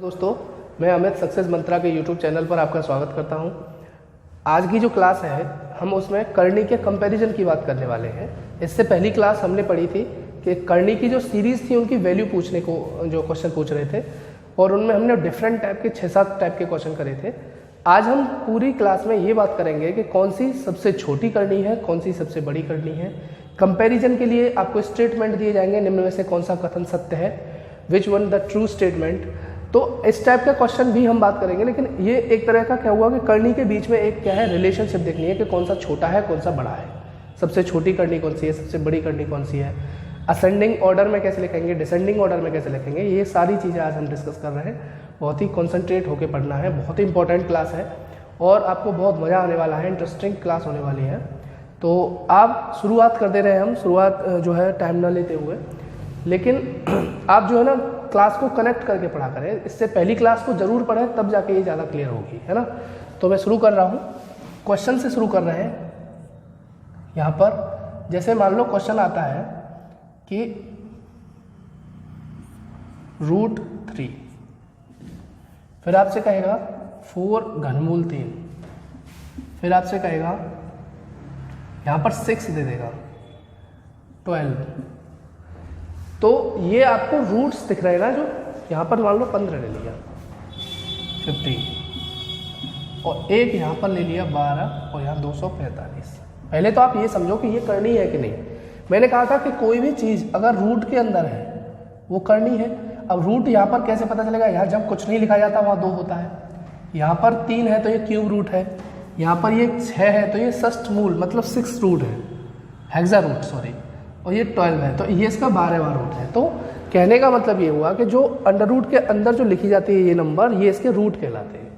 दोस्तों, मैं अमित सक्सेस मंत्रा के यूट्यूब चैनल पर आपका स्वागत करता हूं। आज की जो क्लास है हम उसमें करनी के कंपैरिजन की बात करने वाले हैं। इससे पहली क्लास हमने पढ़ी थी कि करनी की जो सीरीज़ थी उनकी वैल्यू पूछने को जो क्वेश्चन पूछ रहे थे और उनमें हमने डिफरेंट टाइप के 6-7 टाइप के क्वेश्चन करे थे। आज हम पूरी क्लास में ये बात करेंगे कि कौन सी सबसे छोटी करनी है, कौन सी सबसे बड़ी करनी है। कंपैरिजन के लिए आपको स्टेटमेंट दिए जाएंगे, निम्न में से कौन सा कथन सत्य है, which one the true statement. तो इस टाइप का क्वेश्चन भी हम बात करेंगे, लेकिन ये एक तरह का क्या हुआ कि करनी के बीच में एक क्या है रिलेशनशिप देखनी है कि कौन सा छोटा है कौन सा बड़ा है, सबसे छोटी करनी कौन सी है, सबसे बड़ी करनी कौन सी है, असेंडिंग ऑर्डर में कैसे लिखेंगे, डिसेंडिंग ऑर्डर में कैसे लिखेंगे। ये सारी चीज़ें आज हम डिस्कस कर रहे हैं। बहुत ही कॉन्सेंट्रेट होकर पढ़ना है, बहुत ही इंपॉर्टेंट क्लास है और आपको बहुत मज़ा आने वाला है, इंटरेस्टिंग क्लास होने वाली है। तो आप शुरुआत कर दे रहे हैं, हम शुरुआत जो है टाइम ना लेते हुए, लेकिन आप जो है ना क्लास को कनेक्ट करके पढ़ा करें। इससे पहली क्लास को जरूर पढ़ें, तब जाके ये ज़्यादा क्लियर होगी, है ना। तो मैं शुरू कर रहा हूँ, क्वेश्चन से शुरू कर रहे हैं। यहाँ पर जैसे मान लो क्वेश्चन आता है कि √3, फिर आपसे कहेगा 4 घनमूल 3, फिर आपसे कहेगा यहाँ पर 6 दे देगा 12। तो ये आपको रूट्स दिख रहे हैं ना, जो यहाँ पर मान लो 15 ले लिया 15 और एक यहाँ पर ले लिया 12 और यहाँ 245। पहले तो आप ये समझो कि ये करनी है कि नहीं। मैंने कहा था कि कोई भी चीज़ अगर रूट के अंदर है वो करनी है। अब रूट यहाँ पर कैसे पता चलेगा, यहाँ जब कुछ नहीं लिखा जाता वहाँ 2 होता है, यहाँ पर 3 है तो ये क्यूब रूट है, यहाँ पर ये 6 है तो ये षष्ठ मूल मतलब 6 रूट है, हेक्सा रूट सॉरी, और ये 12 है तो ये इसका 12वां रूट है। तो कहने का मतलब ये हुआ कि जो अंडर रूट के अंदर जो लिखी जाती है ये नंबर, ये इसके रूट कहलाते हैं।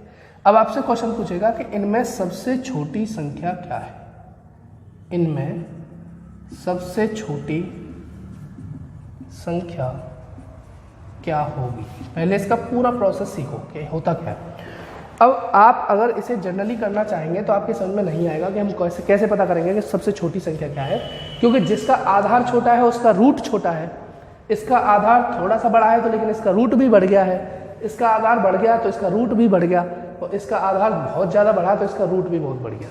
अब आपसे क्वेश्चन पूछेगा कि इनमें सबसे छोटी संख्या क्या है, इनमें सबसे छोटी संख्या क्या होगी। पहले इसका पूरा प्रोसेस सीखो कि होता क्या है। अब आप अगर इसे जनरली करना चाहेंगे तो आपके समझ में नहीं आएगा कि हम कैसे पता करेंगे कि सबसे छोटी संख्या क्या है, क्योंकि जिसका आधार छोटा है उसका रूट छोटा है। इसका आधार थोड़ा सा बड़ा है तो लेकिन इसका रूट भी बढ़ गया है, इसका आधार बढ़ गया तो इसका रूट भी बढ़ गया, और इसका आधार बहुत ज़्यादा बढ़ा तो इसका रूट भी बहुत बढ़ गया।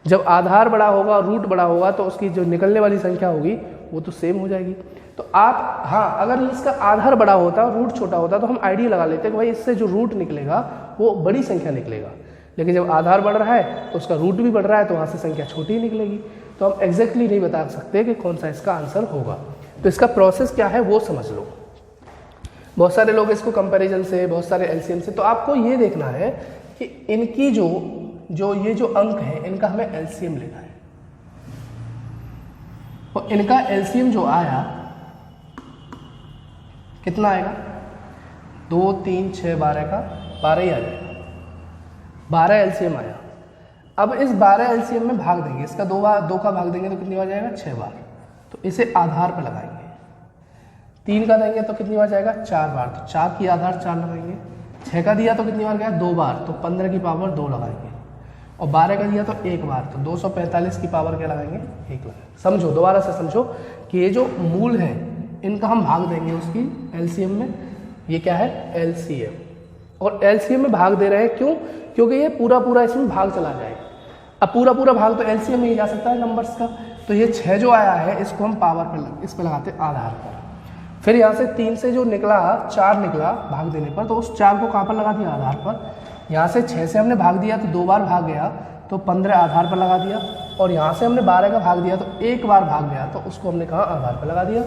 जब आधार बड़ा होगा और रूट बड़ा होगा तो उसकी जो निकलने वाली संख्या होगी वो तो सेम हो जाएगी। तो आप हाँ, अगर इसका आधार बड़ा होता और रूट छोटा होता तो हम आइडिया लगा लेते कि भाई इससे जो रूट निकलेगा वो बड़ी संख्या निकलेगा, लेकिन जब आधार बढ़ रहा है तो उसका रूट भी बढ़ रहा है तो वहाँ से संख्या छोटी निकलेगी। तो हम एग्जैक्टली नहीं बता सकते कि कौन सा इसका आंसर होगा। तो इसका प्रोसेस क्या है वो समझ लो। बहुत सारे लोग इसको कंपेरिजन से, बहुत सारे एलसीएम से, तो आपको ये देखना है कि इनकी ये जो अंक है इनका हमें एलसीएम लेना है, और इनका एलसीएम जो आया कितना आएगा, 2, 3, 6, 12 का 12 ही आ जाएगा। 12 एलसीएम आया। अब इस 12 एलसीएम में भाग देंगे, इसका 2 का भाग देंगे तो कितनी बार जाएगा, 6 बार। तो इसे आधार पर लगाएंगे। 3 का देंगे तो कितनी बार जाएगा, 4 बार। तो 4 की आधार 4 लगाएंगे। 6 का दिया तो कितनी बार गया, 2 बार। तो 15 की पावर 2 लगाएंगे, और 12 का दिया तो 1 बार। तो 245 की पावर क्या लगाएंगे, 1 लगाएंगे। समझो, दोबारा से समझो कि ये जो मूल है इनका हम भाग देंगे उसकी एलसीएम में। ये क्या है, एलसीएम, और एलसीएम में भाग दे रहे हैं क्यों, क्योंकि ये पूरा इसमें भाग चला जाएगा। अब पूरा भाग तो एलसीएम में ही जा सकता है नंबर्स का। तो ये 6 जो आया है इसको हम पावर पर इस पर लगाते हैं आधार पर। फिर यहाँ से 3 से जो निकला 4 निकला भाग देने पर, तो उस 4 को कहाँ पर लगा दिया, आधार पर। यहाँ से 6 से हमने भाग दिया तो 2 बार भाग गया तो 15 आधार पर लगा दिया, और यहाँ से हमने 12 का भाग दिया तो 1 बार भाग गया तो उसको हमने कहा आधार पर लगा दिया।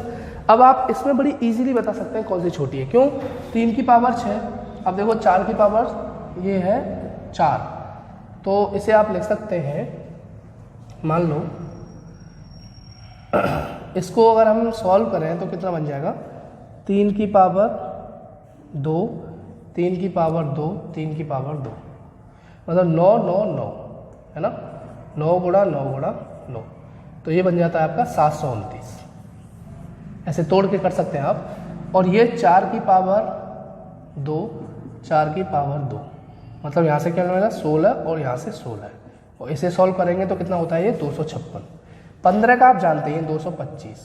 अब आप इसमें बड़ी इजीली बता सकते हैं कौन सी छोटी है। क्यों, 3 की पावर 6, अब देखो 4 की पावर ये है 4, तो इसे आप लिख सकते हैं, मान लो इसको अगर हम सॉल्व करें तो कितना बन जाएगा, 3 की पावर 2, 3 की पावर 2, 3 की पावर 2, मतलब 9, 9, 9 है ना, 9 गुणा 9 गुणा 9, तो ये बन जाता है आपका 729। ऐसे तोड़ के कर सकते हैं आप। और ये 4 की पावर 2, 4 की पावर 2, मतलब यहाँ से क्या मिलेगा 16, और यहाँ से 16, और इसे सॉल्व करेंगे तो कितना होता है ये 256। 15 का आप जानते हैं 225,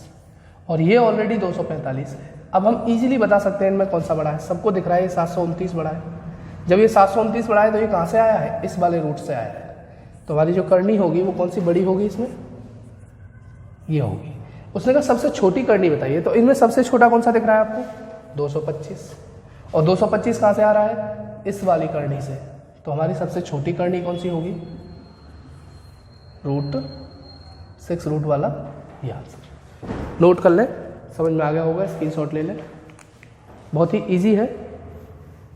और ये ऑलरेडी 245 है। अब हम इजीली बता सकते हैं इनमें कौन सा बड़ा है। सबको दिख रहा है ये 729 बड़ा है। जब ये 729 बड़ा है तो ये कहाँ से आया है? इस वाले रूट से आया है। तो हमारी जो करनी होगी वो कौन सी बड़ी होगी इसमें? ये होगी। उसने कहा सबसे छोटी करनी बताइए, तो इनमें सबसे छोटा कौन सा दिख रहा है आपको? 225। और 225 कहाँ से आ रहा है? इस वाली करनी से। तो हमारी सबसे छोटी करनी कौन सी होगी? √6 रूट वाला ये आंसर। नोट कर लें, समझ में आ गया होगा, स्क्रीनशॉट ले लें। बहुत ही इजी है।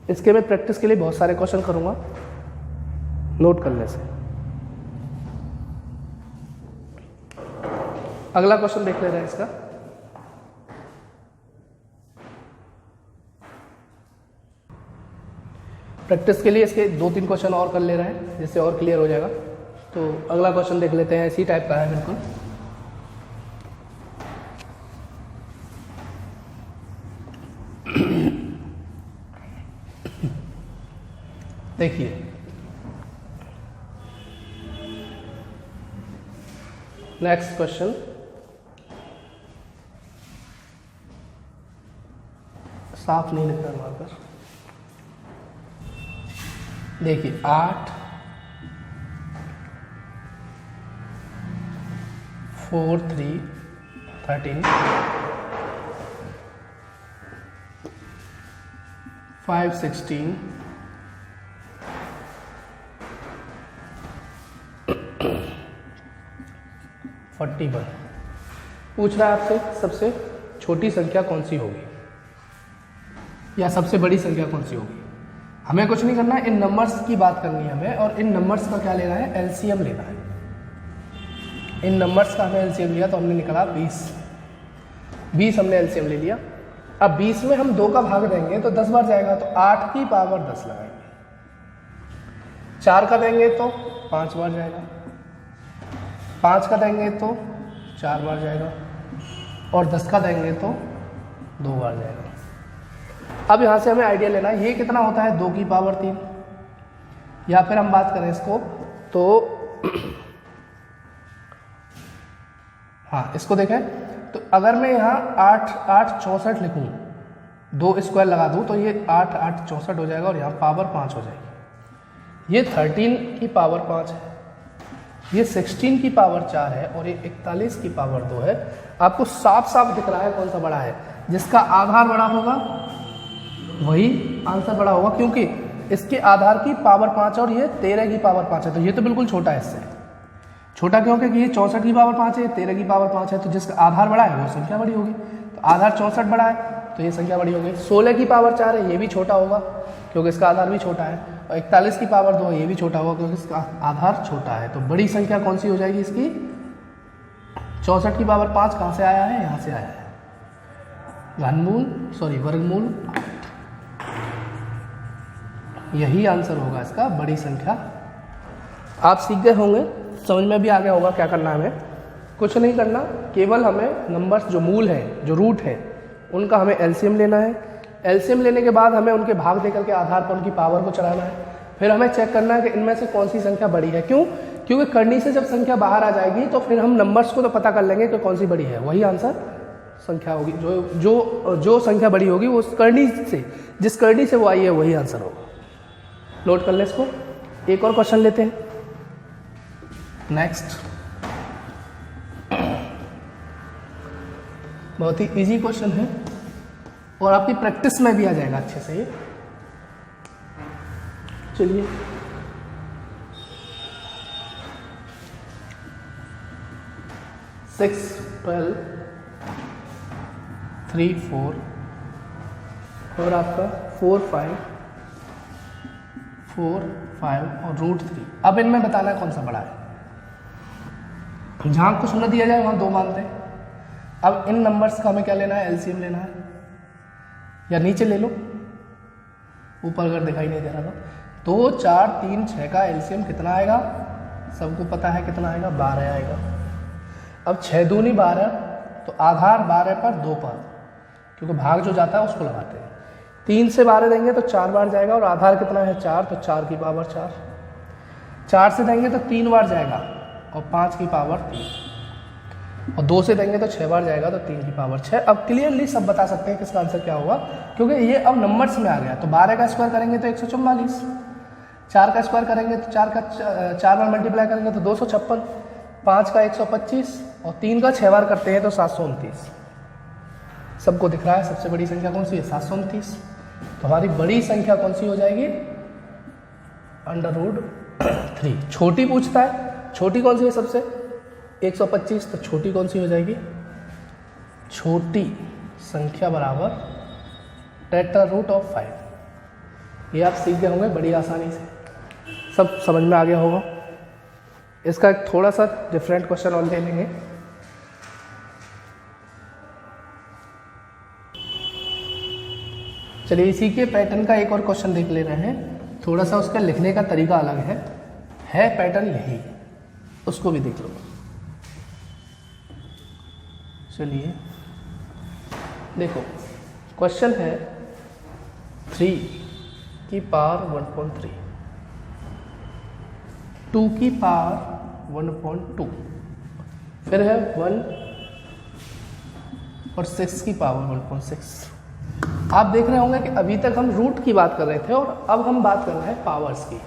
इसके मैं प्रैक्टिस के लिए बहुत सारे क्वेश्चन करूँगा, नोट करने से। अगला क्वेश्चन देख ले रहे हैं इसका। प्रैक्टिस के लिए इसके 2-3 क्वेश्चन और कर ले रहे हैं जिससे और क्लियर हो जाएगा। तो अगला क्वेश्चन देख लेते हैं, इसी टाइप का है बिल्कुल। देखिए, नेक्स्ट क्वेश्चन, साफ नहीं लिख रहा मार्कर। देखिए 8 4 3 13 5 16 41 पूछ रहा है आपसे सबसे छोटी संख्या कौन सी होगी या सबसे बड़ी संख्या कौन सी होगी। हमें कुछ नहीं करना है, इन नंबर्स की बात करनी है हमें, और इन नंबर्स का क्या लेना है? एलसीएम लेना है। इन नंबर्स का हमें एलसीएम लिया तो हमने निकाला 20 हमने एलसीएम ले लिया। अब 20 में हम 2 का भाग देंगे तो 10 बार जाएगा, तो 8 की पावर 10 लगाएंगे। 4 का देंगे तो 5 बार जाएगा, 5 का देंगे तो 4 बार जाएगा, और 10 का देंगे तो 2 बार जाएगा। अब यहाँ से हमें आइडिया लेना है ये कितना होता है? 2 की पावर 3। या फिर हम बात करें इसको तो हाँ, इसको देखें तो अगर मैं यहाँ 8 8 64 लिखूँ, 2 स्क्वायर लगा दूँ तो ये 8 8 64 हो जाएगा, और यहाँ पावर 5 हो जाएगी। ये 13 की पावर 5 है, ये 16 की पावर 4 है, और ये 41 की पावर 2 है। आपको साफ साफ दिख रहा है कौन सा बड़ा है। जिसका आधार बड़ा होगा वही आंसर बड़ा होगा, क्योंकि इसके आधार की पावर 5 और ये 13 की पावर 5 है, तो ये तो बिल्कुल छोटा है इससे। छोटा क्यों? क्योंकि ये 64 की पावर 5 है, 13 की पावर 5 है, तो जिसका आधार बड़ा है वो संख्या बड़ी होगी। तो आधार 64 बड़ा है तो ये संख्या बड़ी होगी। 16 की पावर 4 है, ये भी छोटा होगा क्योंकि इसका आधार भी छोटा है, और 41 की पावर 2 है, ये भी छोटा होगा क्योंकि इसका आधार छोटा है। तो बड़ी संख्या कौन सी हो जाएगी इसकी? 64 की पावर 5 कहाँ से आया है? यहाँ से आया है, वर्गमूल 8। यही आंसर होगा इसका, बड़ी संख्या। आप सीख गए होंगे, समझ में भी आ गया होगा क्या करना है हमें। कुछ नहीं करना, केवल हमें नंबर्स जो मूल हैं, जो रूट हैं, उनका हमें एलसीएम लेना है। एलसीएम लेने के बाद हमें उनके भाग देकर के आधार पर उनकी पावर को चढ़ाना है। फिर हमें चेक करना है कि इनमें से कौन सी संख्या बड़ी है। क्यों? क्योंकि करनी से जब संख्या बाहर आ जाएगी तो फिर हम नंबर्स को तो पता कर लेंगे कि कौन सी बड़ी है, वही आंसर संख्या होगी। जो संख्या बड़ी होगी वो उस करनी से, जिस करनी से वो आई है वही आंसर होगा। नोट कर लें इसको। एक और क्वेश्चन लेते हैं, नेक्स्ट। बहुत ही इजी क्वेश्चन है और आपकी प्रैक्टिस में भी आ जाएगा अच्छे से ये। चलिए, सिक्स 12 3 4 और आपका 4 5 4 5 और √3। अब इनमें बताना है कौन सा बड़ा है। जहाँ कुछ न दिया जाए वहाँ 2 मानते हैं। अब इन नंबर्स का हमें क्या लेना है? एलसीएम लेना है, या नीचे ले लो, ऊपर अगर दिखाई नहीं दे रहा था। 2 4 3 6 का एलसीएम कितना आएगा? सबको पता है कितना आएगा, 12 आएगा। अब 6 दूनी 12, तो आधार 12 पर 2 पर, क्योंकि भाग जो जाता है उसको लगाते हैं। 3 से 12 देंगे तो 4 बार जाएगा, और आधार कितना है? 4, तो 4 की पावर 4। 4 से देंगे तो 3 बार जाएगा, और 5 की पावर 3। और 2 से देंगे तो 6 बार जाएगा, तो 3 की पावर 6। अब क्लियरली सब बता सकते हैं किसका आंसर क्या होगा, क्योंकि ये अब नंबर्स में आ गया। तो 12 का स्क्वायर करेंगे तो 144, 4 का स्क्वायर करेंगे तो 4 बार मल्टीप्लाई करेंगे तो 256, 5 का 125 और 3 का 6 बार करते हैं तो 729। सबको दिख रहा है सबसे बड़ी संख्या कौन सी है, 729। तो हमारी बड़ी संख्या कौन सी हो जाएगी, √3। छोटी पूछता है, छोटी कौन सी है सबसे, 125, तो छोटी कौन सी हो जाएगी, छोटी संख्या बराबर √5। ये आप सीख गए होंगे बड़ी आसानी से, सब समझ में आ गया होगा। इसका एक थोड़ा सा डिफरेंट क्वेश्चन और ले लेंगे। चलिए इसी के पैटर्न का एक और क्वेश्चन देख ले रहे हैं, थोड़ा सा उसका लिखने का तरीका अलग है पैटर्न यही, उसको भी देख लो। चलिए देखो, क्वेश्चन है 3 की पावर 1.3, 2 की पावर 1.2, फिर है 1 और 6 की पावर 1.6। आप देख रहे होंगे कि अभी तक हम रूट की बात कर रहे थे और अब हम बात कर रहे हैं पावर्स की।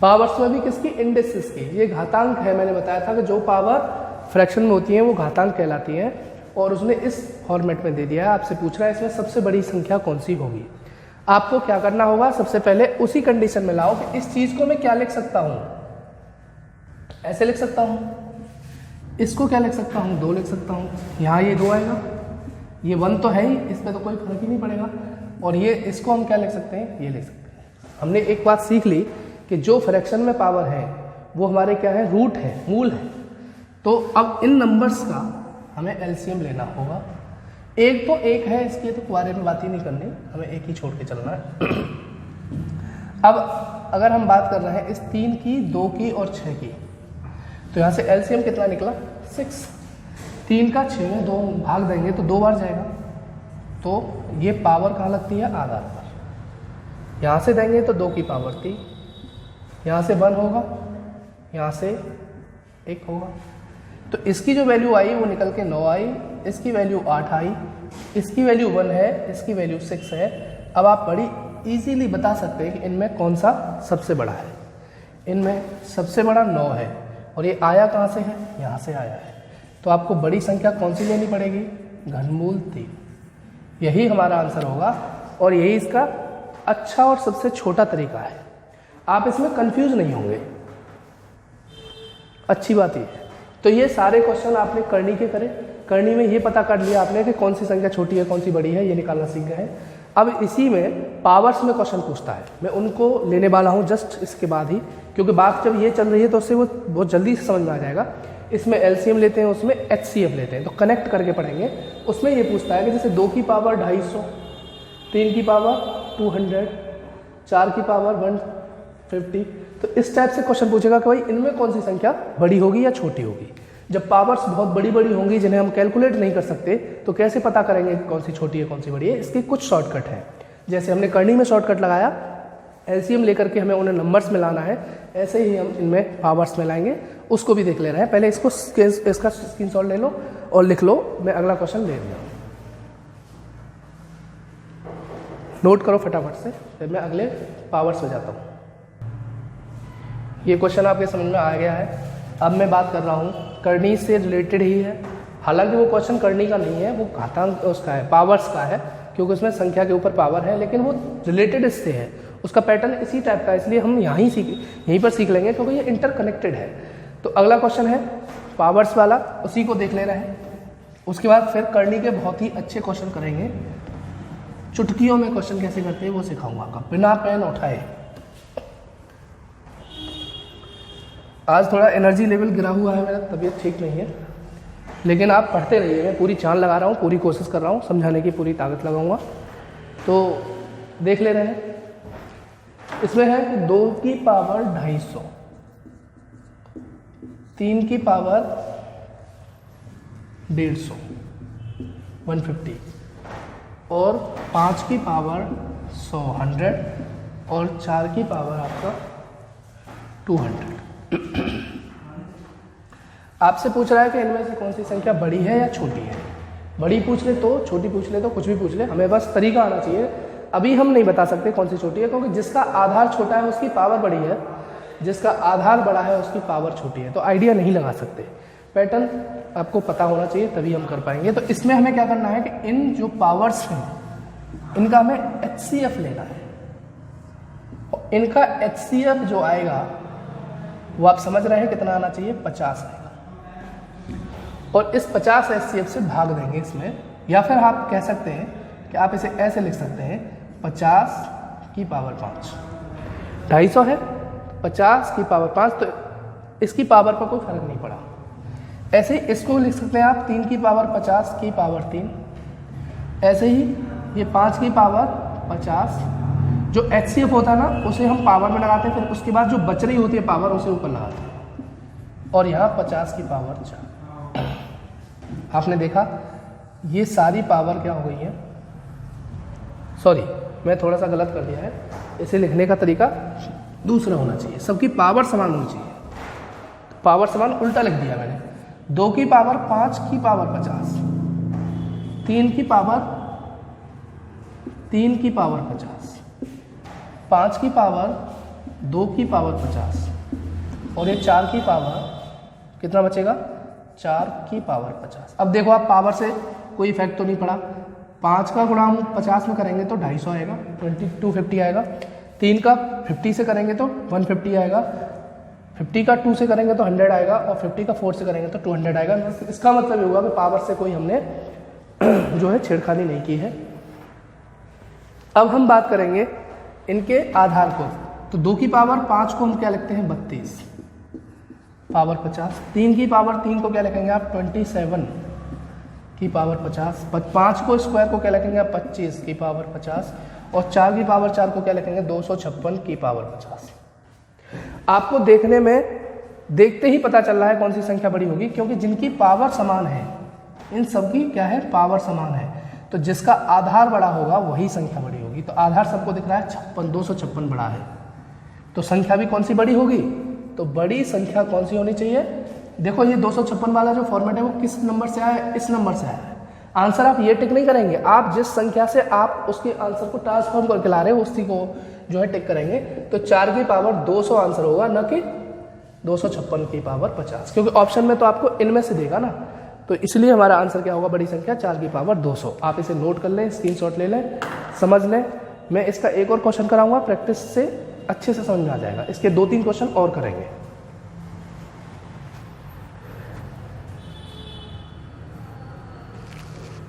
पावर्स में भी किसकी, इंडिसेस की। ये घातांक है, मैंने बताया था कि जो पावर फ्रैक्शन में होती है वो घातांक कहलाती है, और उसने इस फॉर्मेट में दे दिया है। आपसे पूछ रहा है इसमें सबसे बड़ी संख्या कौन सी होगी। आपको क्या करना होगा, सबसे पहले उसी कंडीशन में लाओ कि इस चीज को मैं क्या लिख सकता हूं, ऐसे लिख सकता हूं, इसको क्या लिख सकता हूं, 2 लिख सकता हूं, यहाँ ये 2 आएगा, ये 1 तो है ही, इसमें तो कोई फर्क ही नहीं पड़ेगा, और ये इसको हम क्या लिख सकते हैं, ये लिख सकते हैं। हमने एक बात सीख ली कि जो फ्रैक्शन में पावर है वो हमारे क्या है, रूट है, मूल है। तो अब इन नंबर्स का हमें एलसीएम लेना होगा। एक तो एक है, इसके तो बारे में बात ही नहीं करनी, हमें एक ही छोड़ के चलना है। अब अगर हम बात कर रहे हैं इस 3 की, 2 की और 6 की, तो यहाँ से एलसीएम कितना निकला, 6। 3 का 6 में 2 भाग देंगे तो 2 बार जाएगा, तो ये पावर कहाँ लगती है, आधार पर। यहाँ से देंगे तो 2 की पावर 3, यहाँ से 1 होगा, यहाँ से 1 होगा, तो इसकी जो वैल्यू आई वो निकल के 9 आई, इसकी वैल्यू 8 आई, इसकी वैल्यू 1 है, इसकी वैल्यू 6 है। अब आप बड़ी इजीली बता सकते हैं कि इनमें कौन सा सबसे बड़ा है। इनमें सबसे बड़ा 9 है, और ये आया कहाँ से है, यहाँ से आया है। तो आपको बड़ी संख्या कौन सी लेनी पड़ेगी, घनमूल 3। यही हमारा आंसर होगा, और यही इसका अच्छा और सबसे छोटा तरीका है। आप इसमें कंफ्यूज नहीं होंगे, अच्छी बात ये है। तो ये सारे क्वेश्चन आपने करनी के करे, करनी में ये पता कर लिया आपने कि कौन सी संख्या छोटी है कौन सी बड़ी है, ये निकालना सीख गए हैं। अब इसी में पावर्स में क्वेश्चन पूछता है, मैं उनको लेने वाला हूँ जस्ट इसके बाद ही, क्योंकि बात जब ये चल रही है तो उससे वो बहुत जल्दी से समझ में आ जाएगा। इसमें एलसीएम लेते हैं, उसमें एचसीएफ लेते हैं, तो कनेक्ट करके पढ़ेंगे। उसमें ये पूछता है कि जैसे 2 की पावर 250, 3 की पावर 200, 4 की पावर 150, तो इस टाइप से क्वेश्चन पूछेगा कि भाई इनमें कौन सी संख्या बड़ी होगी या छोटी होगी। जब पावर्स बहुत बड़ी बड़ी होंगी जिन्हें हम कैलकुलेट नहीं कर सकते, तो कैसे पता करेंगे कौन सी छोटी है कौन सी बड़ी है। इसके कुछ शॉर्टकट हैं, जैसे हमने करनी में शॉर्टकट लगाया, एलसीएम लेकर के हमें उन्हें नंबर्स में लाना है, ऐसे ही हम इनमें पावर्स में लाएंगे। उसको भी देख ले रहे हैं। पहले इसको इसका स्क्रीनशॉट ले लो और लिख लो, मैं अगला क्वेश्चन ले रहा हूँ, नोट करो फटाफट से, फिर मैं अगले पावर्स में जाता हूँ। ये क्वेश्चन आपके समझ में आ गया है। अब मैं बात कर रहा हूँ करनी से रिलेटेड ही है, हालांकि वो क्वेश्चन करनी का नहीं है, वो घातांक उसका है, पावर्स का है, क्योंकि उसमें संख्या के ऊपर पावर है, लेकिन वो रिलेटेड इससे है, उसका पैटर्न इसी टाइप का है, इसलिए हम यहीं पर सीख लेंगे क्योंकि ये इंटरकनेक्टेड है। तो अगला क्वेश्चन है पावर्स वाला, उसी को देख ले रहे हैं। उसके बाद फिर करनी के बहुत ही अच्छे क्वेश्चन करेंगे, चुटकियों में क्वेश्चन कैसे करते हैं वो सिखाऊंगा आपका, बिना पेन उठाए। आज थोड़ा एनर्जी लेवल गिरा हुआ है, मेरा तबीयत ठीक नहीं है, लेकिन आप पढ़ते रहिए, मैं पूरी जान लगा रहा हूँ, पूरी कोशिश कर रहा हूँ, समझाने की पूरी ताकत लगाऊंगा। तो देख ले रहे हैं, इसमें है कि 2 की पावर 250, 3 की पावर 150, 150, और 5 की पावर 100, 100, और 4 की पावर आपका 200। आपसे पूछ रहा है कि इनमें से कौन सी संख्या बड़ी है या छोटी है। बड़ी पूछ ले तो, छोटी पूछ ले तो, कुछ भी पूछ ले, हमें बस तरीका आना चाहिए। अभी हम नहीं बता सकते कौन सी छोटी है, क्योंकि जिसका आधार छोटा है उसकी पावर बड़ी है, जिसका आधार बड़ा है उसकी पावर छोटी है, तो आइडिया नहीं लगा सकते। पैटर्न आपको पता होना चाहिए तभी हम कर पाएंगे। तो इसमें हमें क्या करना है कि इन जो पावर्स हैं इनका हमें HCF लेना है। और इनका HCF जो आएगा वो आप समझ रहे हैं कितना आना चाहिए, 50 आएगा। और इस 50 HCF से भाग देंगे इसमें, या फिर आप कह सकते हैं कि आप इसे ऐसे लिख सकते हैं 50 की पावर 5। 250 है, 50 की पावर 5, तो इसकी पावर पर कोई फर्क नहीं पड़ा। ऐसे ही इसको लिख सकते हैं आप 3 की पावर 50 की पावर 3। ऐसे ही ये 5 की पावर 50, जो HCF होता है ना उसे हम पावर में लगाते हैं, फिर उसके बाद जो बच रही होती है पावर उसे ऊपर लगाते हैं। और यहाँ 50 की पावर 4। आपने देखा ये सारी पावर क्या हो गई है, सॉरी मैं थोड़ा सा गलत कर दिया है, इसे लिखने का तरीका दूसरा होना चाहिए। सबकी पावर समान होनी चाहिए, तो पावर समान उल्टा लिख दिया मैंने। 2 की पावर 5 की पावर 50, 3 की पावर 50, 5 की पावर 2 की पावर 50, और ये 4 की पावर कितना बचेगा, 4 की पावर 50। अब देखो आप पावर से कोई इफेक्ट तो नहीं पड़ा। 5 का गुणा हम 50 में करेंगे तो 250 आएगा, 250 आएगा। 3 का 50 से करेंगे तो 150 आएगा। 50 का 2 से करेंगे तो 100 आएगा, और 50 का 4 से करेंगे तो 200 आएगा। इसका मतलब ये होगा कि पावर से कोई हमने जो है छेड़खानी नहीं की है। अब हम बात करेंगे इनके आधार को। तो 2 की पावर 5 को हम क्या लिखते हैं, 32 पावर 50। 3 की पावर 3 को क्या लिखेंगे आप, 27 की पावर 50। 5 को स्क्वायर को क्या लिखेंगे आप, 25 की पावर 50। और 4 की पावर 4 को क्या लिखेंगे, 256 की पावर 50। आपको देखने में देखते ही पता चल रहा है कौन सी संख्या बड़ी होगी, क्योंकि जिनकी पावर समान है इन सबकी क्या है, पावर समान है। तो जिसका आधार बड़ा होगा वही संख्या बड़ी होगी। तो आधार सबको दिख रहा है 56, 256 बड़ा है, तो संख्या भी कौन सी बड़ी होगी, तो बड़ी संख्या कौन सी होनी चाहिए। देखो ये 256 वाला जो फॉर्मेट है वो किस नंबर से आया है, इस नंबर से आया है। आंसर आप ये टिक नहीं करेंगे, आप जिस संख्या से आप उसके आंसर को ट्रांसफॉर्म करके ला रहे हो उसी को जो है टिक करेंगे। तो 4 की पावर 200 आंसर होगा, न कि 256 की पावर 50, क्योंकि ऑप्शन में तो आपको इनमें से देगा ना। तो इसलिए हमारा आंसर क्या होगा, बड़ी संख्या 4 की पावर 200। आप इसे नोट कर लें, स्क्रीनशॉट ले लें, समझ लें। मैं इसका एक और क्वेश्चन कराऊंगा, प्रैक्टिस से अच्छे से समझ में आ जाएगा। इसके 2-3 क्वेश्चन और करेंगे।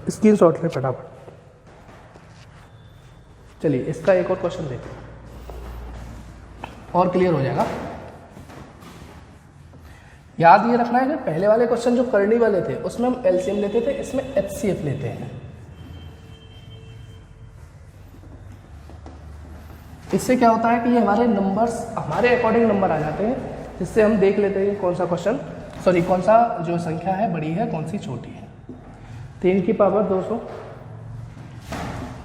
स्क्रीनशॉट ले फटाफट। चलिए इसका एक और क्वेश्चन देखते हैं और क्लियर हो जाएगा। याद ये रखना है कि पहले वाले क्वेश्चन जो करनी वाले थे उसमें हम एलसीएम लेते थे, इसमें HCF लेते हैं। इससे क्या होता है कि ये हमारे नंबर्स हमारे अकॉर्डिंग नंबर आ जाते हैं, जिससे हम देख लेते हैं कौन सा क्वेश्चन कौन सा जो संख्या है बड़ी है, कौन सी छोटी है। 3 की पावर 200,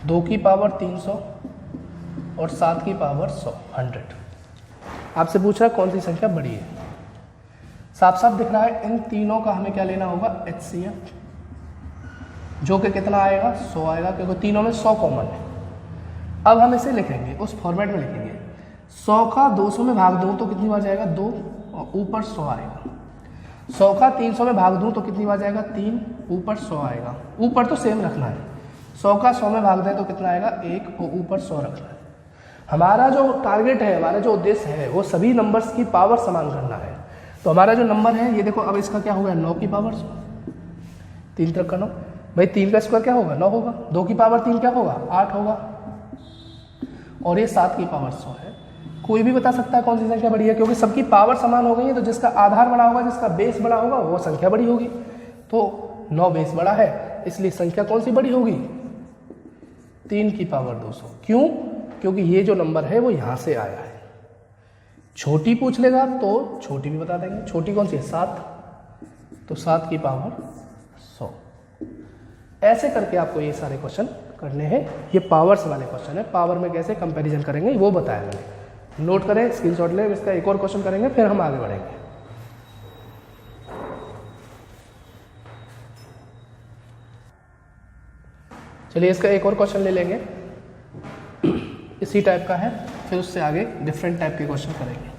2 की पावर 300 और 7 की पावर 100। आपसे पूछ रहा है कौन सी संख्या बड़ी है। साफ साफ दिख रहा है इन तीनों का हमें क्या लेना होगा, HCF, जो कि कितना आएगा, 100 आएगा, क्योंकि तीनों में 100 कॉमन है। अब हम इसे लिखेंगे उस फॉर्मेट में लिखेंगे। 100 का 200 में भाग दूं तो कितनी बार जाएगा, 2, और ऊपर 100 आएगा। 100 का 300 में भाग दूं तो कितनी बार जाएगा, 3, ऊपर 100 आएगा। ऊपर तो सेम रखना है। 100 का 100 में भाग दें तो कितना आएगा, 1, और ऊपर 100 रखना है। हमारा जो टारगेट है, हमारा जो उद्देश्य है, वो सभी नंबर्स की पावर समान करना है। तो हमारा जो नंबर है ये देखो, अब इसका क्या होगा, 9 की पावर 100, 3 तक का 9 भाई, 3 का स्क्वायर क्या होगा, 9 होगा। 2 की पावर 3 क्या होगा, 8 होगा। और ये 7 की पावर 100 है। कोई भी बता सकता है कौन सी संख्या बड़ी है, क्योंकि सबकी पावर समान हो गई है। तो जिसका आधार बड़ा होगा, जिसका बेस बड़ा होगा, वो संख्या बड़ी होगी। तो 9 बेस बड़ा है, इसलिए संख्या कौन सी बड़ी होगी, 3 की पावर 200। क्यों, क्योंकि ये जो नंबर है वो यहाँ से आया है। छोटी पूछ लेगा तो छोटी भी बता देंगे। छोटी कौन सी है, 7, तो 7 की पावर 100। ऐसे करके आपको ये सारे क्वेश्चन करने हैं। ये पावर्स वाले क्वेश्चन है, पावर में कैसे कंपैरिजन करेंगे वो बताया मैंने। नोट करें, स्क्रीनशॉट लें। इसका एक और क्वेश्चन करेंगे, फिर हम आगे बढ़ेंगे। चलिए इसका एक और क्वेश्चन ले लेंगे, इसी टाइप का है, फिर उससे आगे डिफरेंट टाइप के क्वेश्चन करेंगे।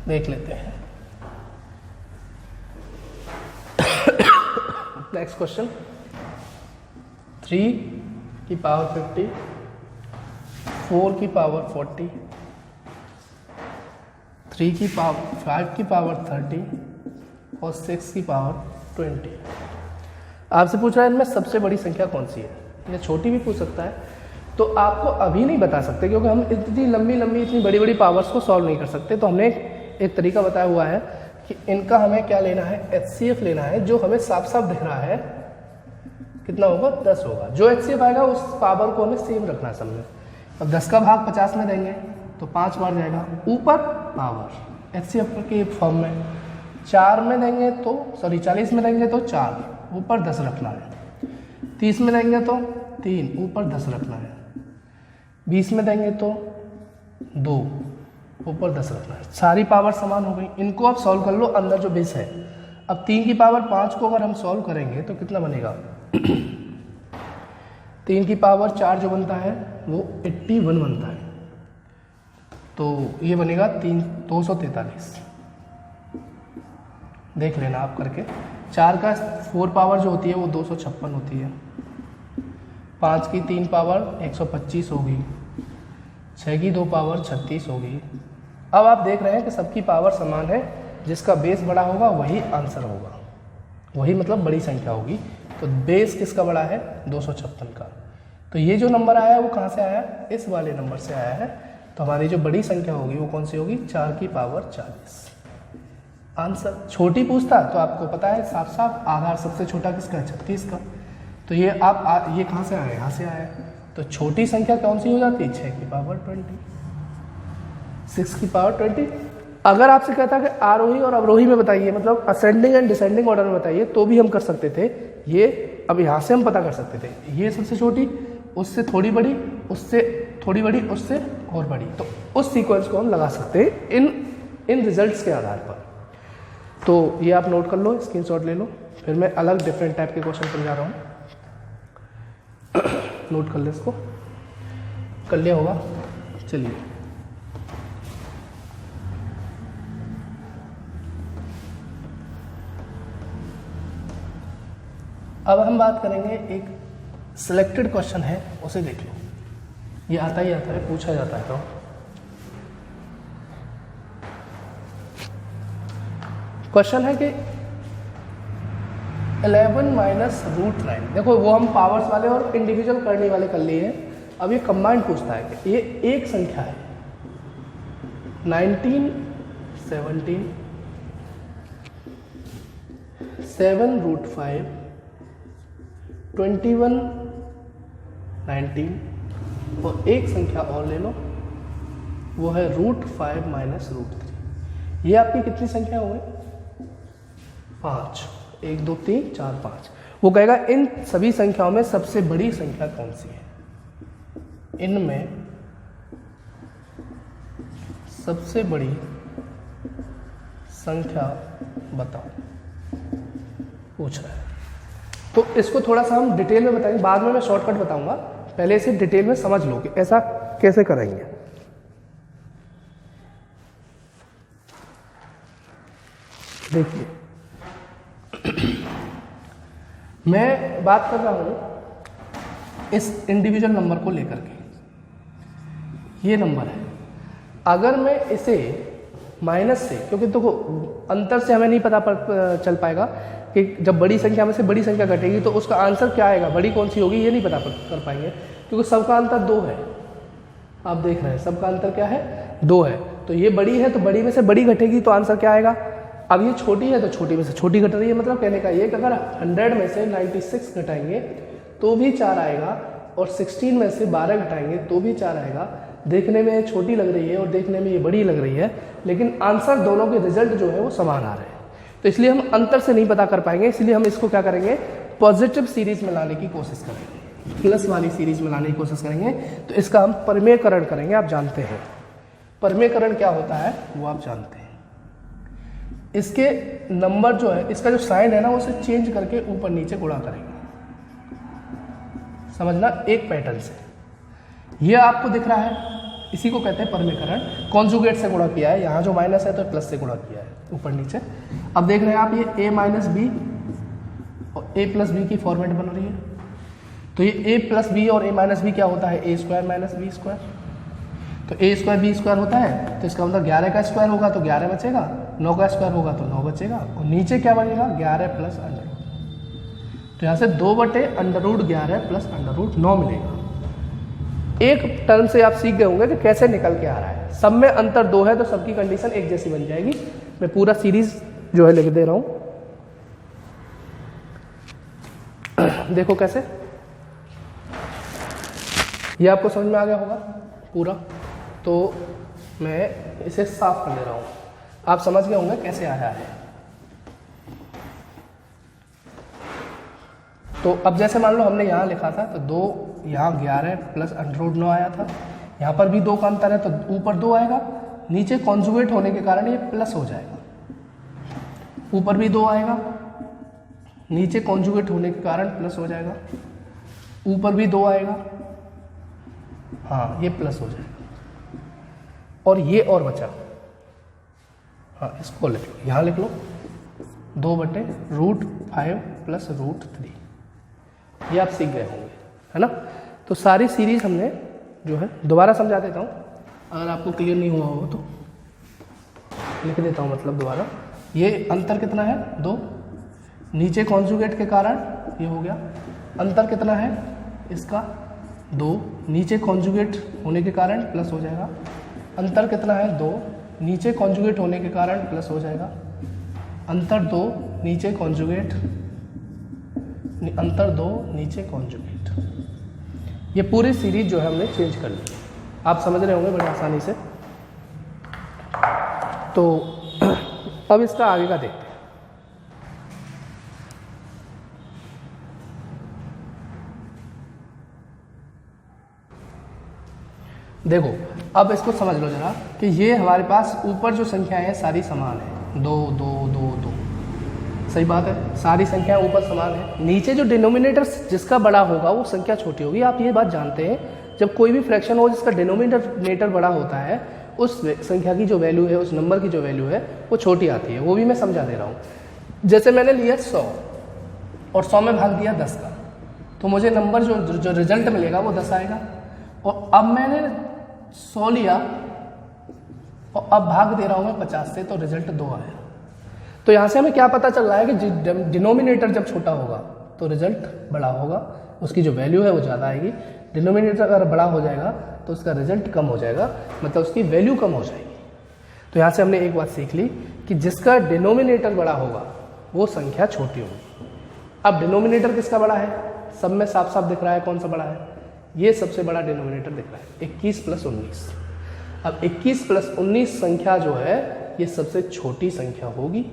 देख लेते हैं। नेक्स्ट क्वेश्चन, 3 की पावर 50, 4 की पावर 40, 3 की पावर 5 की पावर 30 और 6 की पावर 20। आपसे पूछ रहा है इनमें सबसे बड़ी संख्या कौन सी है, या छोटी भी पूछ सकता है। तो आपको अभी नहीं बता सकते क्योंकि हम इतनी लंबी लंबी इतनी बड़ी बड़ी पावर्स को सॉल्व नहीं कर सकते। तो हमने एक तरीका बताया हुआ है कि इनका हमें क्या लेना है, HCF लेना है, जो हमें साफ साफ दिख रहा है कितना होगा, 10 होगा। जो HCF आएगा उस पावर को हमें सेम रखना है सब में। अब 10 का भाग 50 में देंगे तो 5 बार जाएगा, ऊपर पावर HCF के फॉर्म में 4 में देंगे तो 40 में देंगे तो 4, ऊपर 10 रखना है। 30 में देंगे तो 3, ऊपर 10 रखना है। 20 में देंगे तो 2, ऊपर 10 रखना है। सारी पावर समान हो गई। इनको आप सॉल्व कर लो, अंदर जो बेस है। अब 3 की पावर 5 को अगर हम सॉल्व करेंगे तो कितना बनेगा 3 की पावर 4 जो बनता है वो 81 बनता है, तो ये बनेगा 243। देख लेना आप करके। 4 का 4 पावर जो होती है वो 256 होती है। 5 की 3 पावर 125 होगी। 6 की 2 पावर 36 होगी। अब आप देख रहे हैं कि सबकी पावर समान है, जिसका बेस बड़ा होगा वही आंसर होगा, वही मतलब बड़ी संख्या होगी। तो बेस किसका बड़ा है, 256 का। तो ये जो नंबर आया है वो कहाँ से आया, इस वाले नंबर से आया है। तो हमारी जो बड़ी संख्या होगी वो कौन सी होगी, 4 की पावर 40। आंसर छोटी पूछता तो आपको पता है साफ साफ आधार सबसे छोटा किसका है, 36 का। तो ये आप ये कहाँ से आया, यहाँ से आया है। तो छोटी संख्या कौन सी हो जाती है, 6 की पावर 20, 6 की पावर 20। अगर आपसे कहता कि आरोही और अवरोही में बताइए, मतलब असेंडिंग एंड डिसेंडिंग ऑर्डर में बताइए, तो भी हम कर सकते थे ये। अब यहाँ से हम पता कर सकते थे, ये सबसे छोटी, उससे थोड़ी बड़ी, उससे थोड़ी बड़ी, उससे और बड़ी। तो उस सीक्वेंस को हम लगा सकते हैं इन रिजल्ट्स के आधार पर। तो ये आप नोट कर लो, स्क्रीनशॉट ले लो। फिर मैं अलग डिफरेंट टाइप के क्वेश्चन पर जा रहा हूँ। नोट कर ले, इसको कर लिया होगा। चलिए अब हम बात करेंगे, एक सिलेक्टेड क्वेश्चन है उसे देख लो। ये आता ही आता है, पूछा जाता है। तो क्वेश्चन है कि 11 माइनस रूट 9। देखो वो हम पावर्स वाले और इंडिविजुअल करने वाले कर लिए हैं। अब ये कंबाइंड पूछता है कि ये एक संख्या है, 19, 17, 7 रूट 5, 21, 19 और एक संख्या और ले लो, वो है रूट 5 माइनस रूट 3। ये आपकी कितनी संख्या हो गई, 5। 1 2 3 4 5। वो कहेगा इन सभी संख्याओं में सबसे बड़ी संख्या कौन सी है, इनमें सबसे बड़ी संख्या बताओ, पूछ रहा है। तो इसको थोड़ा सा हम डिटेल में बताएंगे, बाद में मैं शॉर्टकट बताऊंगा। पहले इसे डिटेल में समझ लो कि ऐसा कैसे करेंगे। देखिए मैं बात कर रहा हूं इस इंडिविजुअल नंबर को लेकर के। ये नंबर है, अगर मैं इसे माइनस से, क्योंकि देखो अंतर से हमें नहीं पता चल पाएगा कि जब बड़ी संख्या में से बड़ी संख्या घटेगी तो उसका आंसर क्या आएगा, बड़ी कौन सी होगी, ये नहीं पता कर पाएंगे, क्योंकि सबका अंतर 2 है। आप देख रहे हैं सबका अंतर क्या है, 2 है। तो ये बड़ी है तो बड़ी में से बड़ी घटेगी तो आंसर क्या आएगा। अब ये छोटी है तो छोटी में से छोटी घट रही है। मतलब कहने का ये कि अगर 100 में से 96 घटाएंगे तो भी 4 आएगा, और 16 में से 12 घटाएंगे तो भी 4 आएगा। देखने में छोटी लग रही है और देखने में ये बड़ी लग रही है, लेकिन आंसर दोनों के रिजल्ट जो है वो समान आ रहे हैं। तो इसलिए हम अंतर से नहीं पता कर पाएंगे, इसलिए हम इसको क्या करेंगे, पॉजिटिव सीरीज में लाने की कोशिश करेंगे, प्लस वाली सीरीज में लाने की कोशिश करेंगे। तो इसका हम परमेयकरण करेंगे। आप जानते हैं परमेयकरण क्या होता है, वो आप जानते हैं। इसके नंबर जो है, इसका जो साइन है ना, उसे चेंज करके ऊपर नीचे गुणा करेंगे, समझना, एक पैटर्न से। ये आपको दिख रहा है, इसी को कहते हैं परमीकरण। कॉन्जुगेट से गुणा किया है, यहाँ जो माइनस है तो प्लस से गुणा किया है ऊपर नीचे। अब देख रहे हैं आप, ये a माइनस बी और a प्लस बी की फॉर्मेट बन रही है। तो ये a प्लस बी और a माइनस बी क्या होता है, a square minus b square. तो a स्क्वायर बी स्क्वायर होता है, तो इसका मतलब 11 का स्क्वायर होगा तो 11 बचेगा, 9 का स्क्वायर होगा तो 9 बचेगा, और नीचे क्या बनेगा, 11 प्लस अंडर रूट। तो यहाँ से 2/√11 प्लस √9 मिलेगा। एक टर्म से आप सीख गए होंगे कि कैसे निकल के आ रहा है। सब में अंतर 2 है तो सबकी कंडीशन एक जैसी बन जाएगी। मैं पूरा सीरीज जो है लिख दे रहा हूं, देखो कैसे, ये आपको समझ में आ गया होगा पूरा। तो मैं इसे साफ कर दे रहा हूं, आप समझ गए होंगे कैसे आया है। तो अब जैसे मान लो हमने यहाँ लिखा था, तो 2 यहाँ 11 प्लस √9 आया था, यहाँ पर भी 2 का अंतर है तो ऊपर 2 आएगा, नीचे कॉन्जुगेट होने के कारण ये प्लस हो जाएगा, ऊपर भी 2 आएगा, नीचे कॉन्जुगेट होने के कारण प्लस हो जाएगा, ऊपर भी 2 आएगा, हाँ ये प्लस हो जाएगा, और ये और बचा, हाँ इसको लिख लो, यहाँ लिख लो 2/√5 प्लस √3। ये आप सीख गए होंगे, है ना। तो सारी सीरीज हमने जो है, दोबारा समझा देता हूँ अगर आपको क्लियर नहीं हुआ हो तो, लिख देता हूँ मतलब दोबारा। ये अंतर कितना है, 2, नीचे कॉन्जुगेट के कारण ये हो गया, अंतर कितना है इसका, 2, नीचे कॉन्जुगेट होने के कारण प्लस हो जाएगा, अंतर कितना है 2, नीचे कॉन्जुगेट होने के कारण प्लस हो जाएगा, अंतर 2, नीचे कॉन्जुगेट, अंतर 2, नीचे कॉन्जुगेट। ये पूरी सीरीज जो है हमने चेंज कर ली, आप समझ रहे होंगे बड़ी आसानी से। तो अब इसका आगे का देखते हैं। देखो अब इसको समझ लो जरा कि ये हमारे पास ऊपर जो संख्याएं हैं सारी समान है, 2 2 2 2, सही बात है, सारी संख्याएं ऊपर समान है। नीचे जो डिनोमिनेटर जिसका बड़ा होगा वो संख्या छोटी होगी। आप ये बात जानते हैं, जब कोई भी फ्रैक्शन हो जिसका डिनोमिनेटर बड़ा होता है, उस संख्या की जो वैल्यू है, उस नंबर की जो वैल्यू है वो छोटी आती है। वो भी मैं समझा दे रहा हूँ। जैसे मैंने लिया 100 और 100 में भाग दिया 10 का, तो मुझे नंबर जो रिजल्ट मिलेगा वो 10 आएगा। और अब मैंने 100 लिया और अब भाग दे रहा हूँ मैं 50 से, तो रिजल्ट 2 आया। तो यहाँ से हमें क्या पता चल रहा है कि डिनोमिनेटर जब छोटा होगा तो रिजल्ट बड़ा होगा, उसकी जो वैल्यू है वो ज़्यादा आएगी। डिनोमिनेटर अगर बड़ा हो जाएगा तो उसका रिजल्ट कम हो जाएगा, मतलब उसकी वैल्यू कम हो जाएगी। तो यहाँ से हमने एक बात सीख ली कि जिसका डिनोमिनेटर बड़ा होगा वो संख्या छोटी होगी। अब डिनोमिनेटर किसका बड़ा है, सब में साफ साफ दिख रहा है कौन सा बड़ा है, ये सबसे बड़ा डिनोमिनेटर दिख रहा है, 21 + 19। अब 21 + 19 संख्या जो है ये सबसे छोटी संख्या होगी।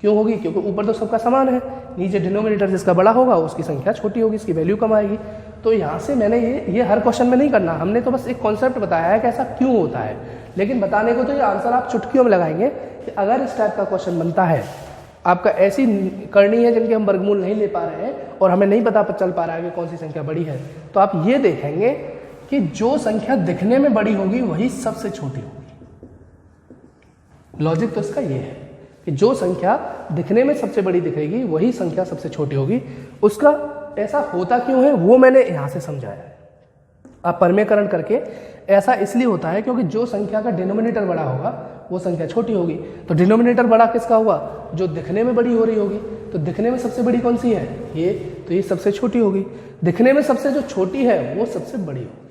क्यों होगी, क्योंकि ऊपर तो सबका समान है, नीचे डिनोमिनेटर जिसका बड़ा होगा उसकी संख्या छोटी होगी, इसकी वैल्यू कम आएगी। तो यहाँ से मैंने ये हर क्वेश्चन में नहीं करना, हमने तो बस एक कॉन्सेप्ट बताया है कि ऐसा क्यों होता है, लेकिन बताने को तो ये आंसर आप चुटकियों में लगाएंगे कि अगर इस टाइप का क्वेश्चन बनता है, आपका ऐसी करनी है जिनके हम वर्गमूल नहीं ले पा रहे हैं और हमें नहीं पता चल पा रहा है कि कौन सी संख्या बड़ी है, तो आप ये देखेंगे कि जो संख्या दिखने में बड़ी होगी वही सबसे छोटी होगी। लॉजिक तो इसका ये है कि जो संख्या दिखने में सबसे बड़ी दिखेगी वही संख्या सबसे छोटी होगी। उसका ऐसा होता क्यों है वो मैंने यहाँ से समझाया है। आप परमेयकरण करके ऐसा इसलिए होता है क्योंकि जो संख्या का डिनोमिनेटर बड़ा होगा वो संख्या छोटी होगी। तो डिनोमिनेटर बड़ा किसका हुआ, जो दिखने में बड़ी हो रही होगी। तो दिखने में सबसे बड़ी कौन सी है, ये, तो ये सबसे छोटी होगी। दिखने में सबसे जो छोटी है वो सबसे बड़ी होगी।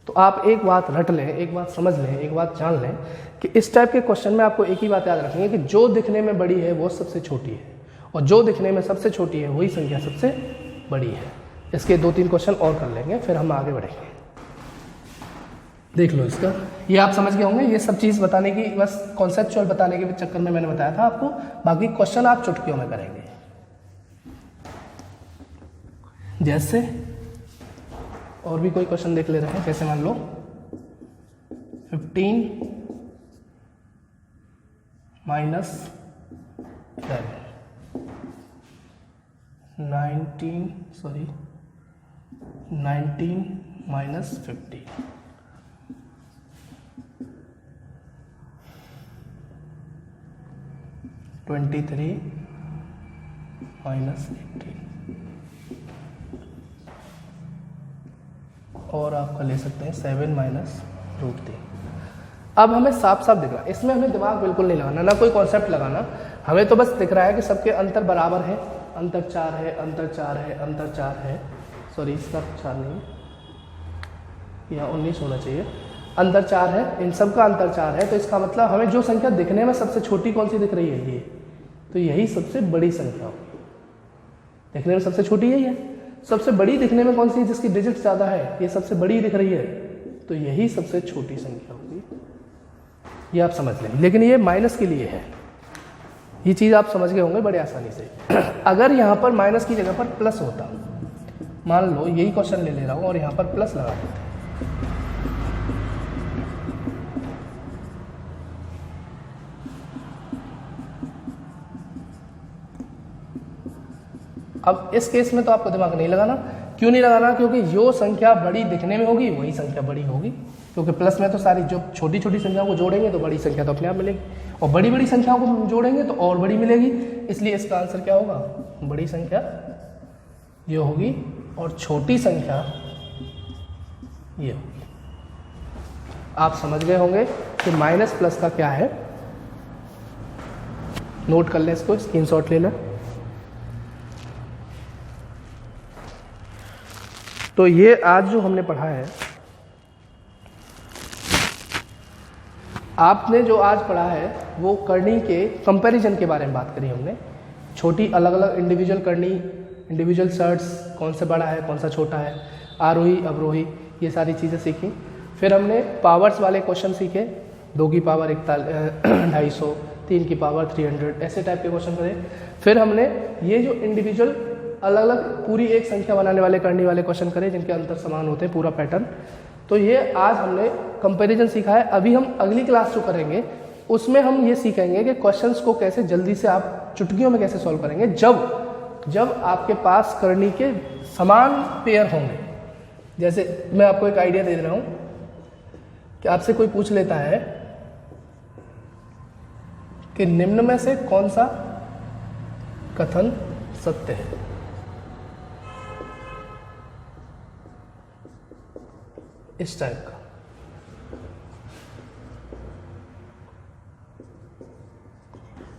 तो आप एक बात रट लें, एक बात समझ लें, एक बात जान लें कि इस टाइप के क्वेश्चन में आपको एक ही बात याद रखनी है कि जो दिखने में बड़ी है वो सबसे छोटी है, और जो दिखने में सबसे छोटी है वही संख्या सबसे बड़ी है। इसके 2-3 क्वेश्चन और कर लेंगे, फिर हम आगे बढ़ेंगे। देख लो इसका, ये आप समझ गए होंगे। ये सब चीज़ बताने की, बस कॉन्सेप्चुअल बताने के चक्कर में मैंने बताया था आपको, बाकी क्वेश्चन आप चुटकियों में करेंगे। जैसे और भी कोई क्वेश्चन देख ले रहे हैं, जैसे मान लो 15 - 5 = 25 + 5 = 25। 15 - 5 = 25, 25 - 5 = 25। 25 - 5 = 25, 25 - 5 = 25। 25 - 5 = 25, 25 - 5 = 25। माइनस 19 माइनस 50, 23 माइनस 18, और आपका ले सकते हैं 7 माइनस √3। अब हमें साफ साफ दिख रहा है, इसमें हमें दिमाग बिल्कुल नहीं लगाना, ना कोई कॉन्सेप्ट लगाना, हमें तो बस दिख रहा है कि सबके अंतर बराबर है, अंतर 4 है, अंतर 4 है, अंतर 4 है, सॉरी इसका 4 नहीं, यहाँ 19 होना चाहिए, अंतर 4 है, इन सब का अंतर 4 है। तो इसका मतलब हमें जो संख्या दिखने में सबसे छोटी कौन सी दिख रही है, ये, तो यही सबसे बड़ी संख्या होगी। दिखने में सबसे छोटी यही है, सबसे बड़ी दिखने में कौन सी है, जिसकी डिजिट ज़्यादा है, ये सबसे बड़ी दिख रही है, तो यही सबसे छोटी संख्या होगी, ये आप समझ लें। लेकिन ये माइनस के लिए है, ये चीज़ आप समझ गए होंगे बड़े आसानी से। अगर यहाँ पर माइनस की जगह पर प्लस होता, मान लो यही क्वेश्चन ले रहा हूँ और यहाँ पर प्लस लगा देते, अब इस केस में तो आपको दिमाग नहीं लगाना। क्यों नहीं लगाना? क्योंकि जो संख्या बड़ी दिखने में होगी वही संख्या बड़ी होगी, क्योंकि प्लस में तो सारी जो छोटी छोटी संख्याओं को जोड़ेंगे तो बड़ी संख्या तो अपने आप मिलेगी, और बड़ी बड़ी संख्याओं को जोड़ेंगे तो और बड़ी मिलेगी। इसलिए इसका आंसर क्या होगा, बड़ी संख्या ये होगी और छोटी संख्या ये होगी। आप समझ गए होंगे कि माइनस प्लस का क्या है, नोट कर लें इसको, स्क्रीनशॉट ले लें। तो ये आज जो हमने पढ़ा है, आपने जो आज पढ़ा है वो करनी के कंपैरिजन के बारे में बात करी हमने। छोटी अलग अलग इंडिविजुअल करनी, इंडिविजुअल सर्ट्स, कौन सा बड़ा है कौन सा छोटा है, आरोही अवरोही, ये सारी चीज़ें सीखी। फिर हमने पावर्स वाले क्वेश्चन सीखे, 2 की पावर 250, 3 की पावर 300, ऐसे टाइप के क्वेश्चन करे। फिर हमने ये जो इंडिविजुअल अलग अलग पूरी एक संख्या बनाने वाले करनी वाले क्वेश्चन करे, जिनके अंतर समान होते हैं, पूरा पैटर्न। तो ये आज हमने कंपैरिजन सीखा है। अभी हम अगली क्लास जो करेंगे उसमें हम ये सीखेंगे कि क्वेश्चंस को कैसे जल्दी से आप चुटकियों में कैसे सॉल्व करेंगे, जब आपके पास करनी के समान पेयर होंगे। जैसे मैं आपको एक आइडिया दे रहा हूँ कि आपसे कोई पूछ लेता है कि निम्न में से कौन सा कथन सत्य है, इस टाइप का।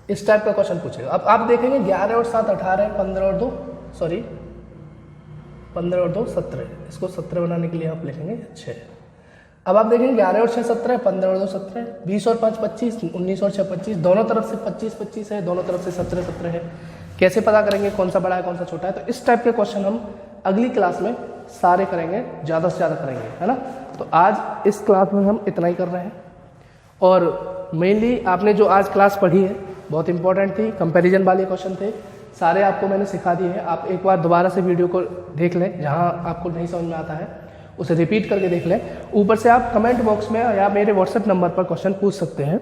इस टाइप का क्वेश्चन पूछेगा। अब आप देखेंगे 11 और 7 18, 15 और 2 17। इसको 17 बनाने के लिए आप लिखेंगे 6। अब आप देखेंगे 11 और 6 17, 15 और 2 17, 20 और 5 25, 19 और 6 25, दोनों तरफ से 25 25 है, दोनों तरफ से 17 17 है। कैसे पता करेंगे कौन सा बड़ा है कौन सा छोटा है? तो इस टाइप के क्वेश्चन हम अगली क्लास में सारे करेंगे, ज़्यादा से ज़्यादा करेंगे, है ना। तो आज इस क्लास में हम इतना ही कर रहे हैं। और मेनली आपने जो आज क्लास पढ़ी है बहुत इंपॉर्टेंट थी, कंपैरिजन वाले क्वेश्चन थे, सारे आपको मैंने सिखा दिए हैं। आप एक बार दोबारा से वीडियो को देख लें, जहां आपको नहीं समझ में आता है उसे रिपीट करके देख लें। ऊपर से आप कमेंट बॉक्स में या मेरे व्हाट्सएप नंबर पर क्वेश्चन पूछ सकते हैं।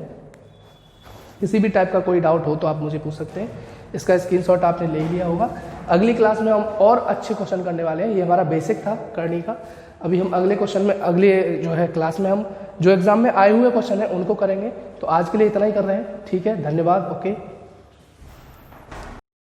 किसी भी टाइप का कोई डाउट हो तो आप मुझे पूछ सकते हैं। इसका स्क्रीनशॉट आपने ले लिया होगा। अगली क्लास में हम और अच्छे क्वेश्चन करने वाले हैं। ये हमारा बेसिक था करनी का। अभी हम अगले क्वेश्चन में, अगले जो है क्लास में हम जो एग्जाम में आए हुए क्वेश्चन हैं उनको करेंगे। तो आज के लिए इतना ही कर रहे हैं। ठीक है, धन्यवाद। ओके।